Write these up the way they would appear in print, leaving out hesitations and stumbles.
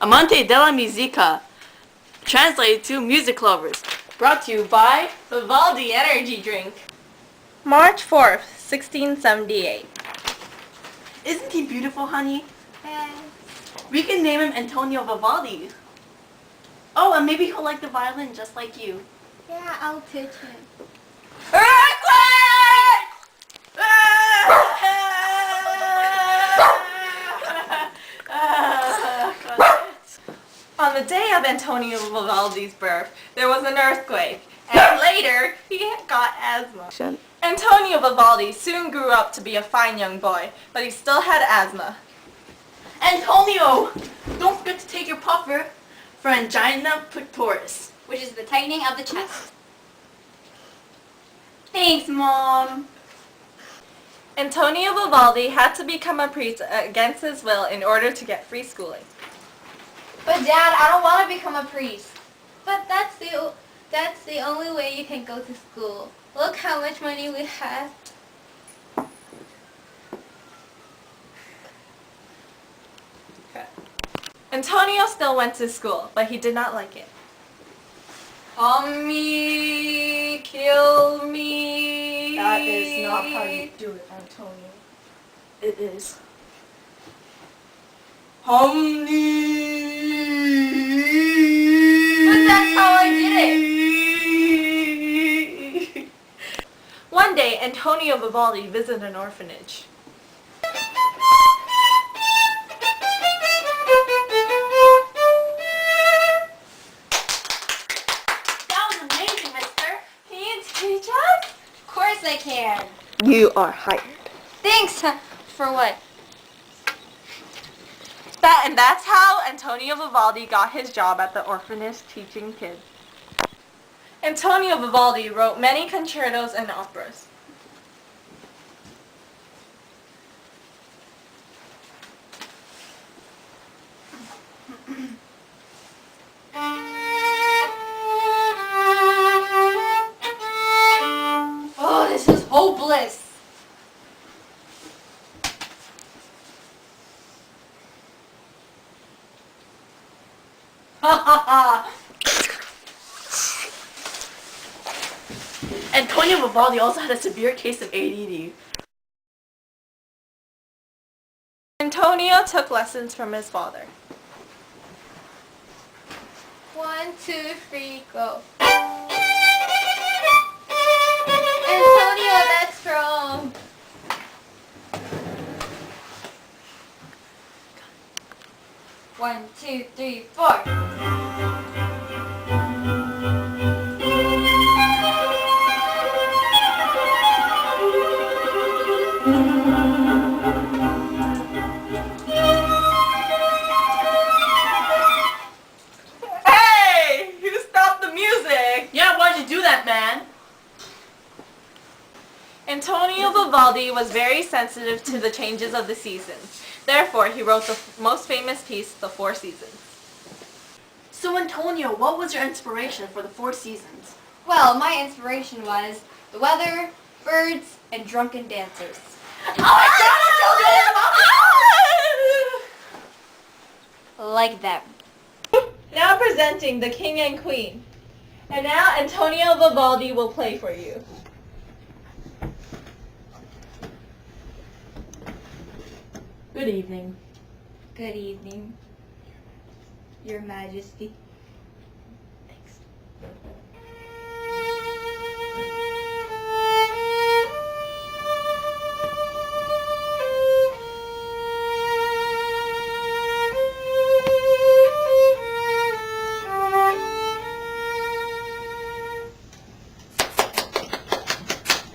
Amante Della Musica, translated to music lovers, brought to you by Vivaldi Energy Drink. March 4th, 1678. Isn't he beautiful, honey? Yes. We can name him Antonio Vivaldi. Oh, and maybe he'll like the violin just like you. Yeah, I'll teach him. On the day of Antonio Vivaldi's birth, there was an earthquake, and later he got asthma. Antonio Vivaldi soon grew up to be a fine young boy, but he still had asthma. Antonio, don't forget to take your puffer for angina pectoris, Which is the tightening of the chest. Thanks, Mom. Antonio Vivaldi had to become a priest against his will in order to get free schooling. But Dad, I don't want to become a priest. But that's the only way you can go to school. Look how much money we have. Antonio still went to school, but he did not like it. Me, kill me. That is not how you do it, Antonio. It is. But that's how I did it. One day, Antonio Vivaldi visited an orphanage. That was amazing, mister. Can you teach us? Of course I can. You are hired. Thanks. For what? And that's how Antonio Vivaldi got his job at the orphanage teaching kids. Antonio Vivaldi wrote many concertos and operas. Oh, this is hopeless. Antonio Vivaldi also had a severe case of ADD. Antonio took lessons from his father. 1, 2, 3, go. Antonio, that's wrong. One, 2, 3, 4. Hey! You stopped the music! Yeah, why'd you do that, man? Antonio Vivaldi was very sensitive to the changes of the seasons. Therefore, he wrote the most famous piece, The Four Seasons. So, Antonio, what was your inspiration for the Four Seasons? Well, my inspiration was the weather, birds, and drunken dancers. Oh my God, Like them. Now presenting the King and Queen. And now Antonio Vivaldi will play for you. Good evening. Good evening, Your Majesty. Thanks.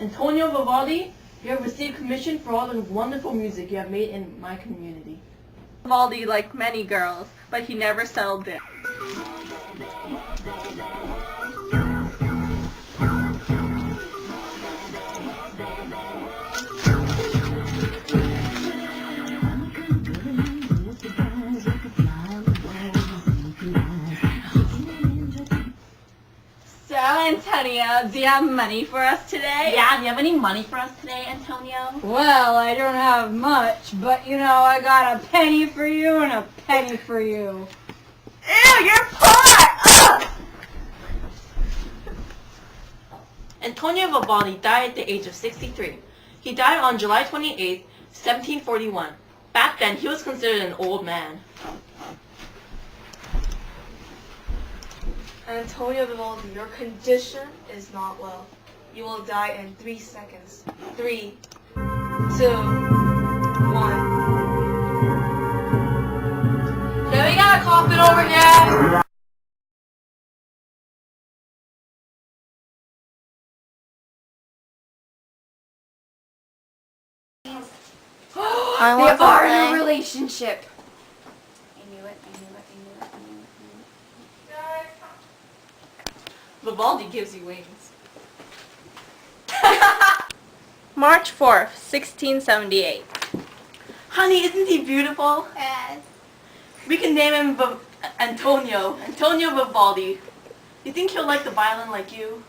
Antonio Vivaldi, you have received commission for all the wonderful music you have made in my community. Vivaldi liked many girls, but he never settled down. So, Antonio, do you have money for us today? Yeah, do you have any money for us today, Antonio? Well, I don't have much, but you know, I got a penny for you and a penny for you. Ew, you're fat! Ugh! Antonio Vivaldi died at the age of 63. He died on July 28, 1741. Back then, he was considered an old man. Antonio Vivaldi, your condition is not well. You will die in 3 seconds. 3, 2, 1. Yeah, we got a coffin over here. I They want are in a something. relationship. I knew it. Vivaldi gives you wings. March 4th, 1678. Honey, isn't he beautiful? Yes. We can name him Antonio Vivaldi. You think he'll like the violin like you?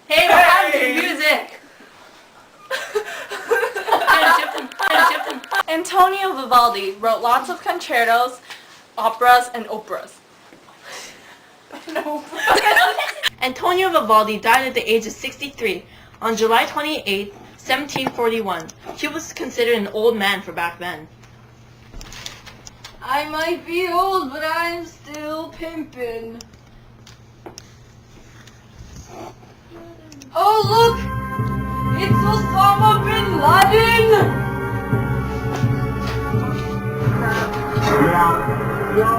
Hey, we're having music! Antonio Vivaldi wrote lots of concertos, operas, and operas. Antonio Vivaldi died at the age of 63 on July 28, 1741. He was considered an old man for back then. I might be old, but I'm still pimpin'. Oh, look! It's Osama bin Laden! Yeah.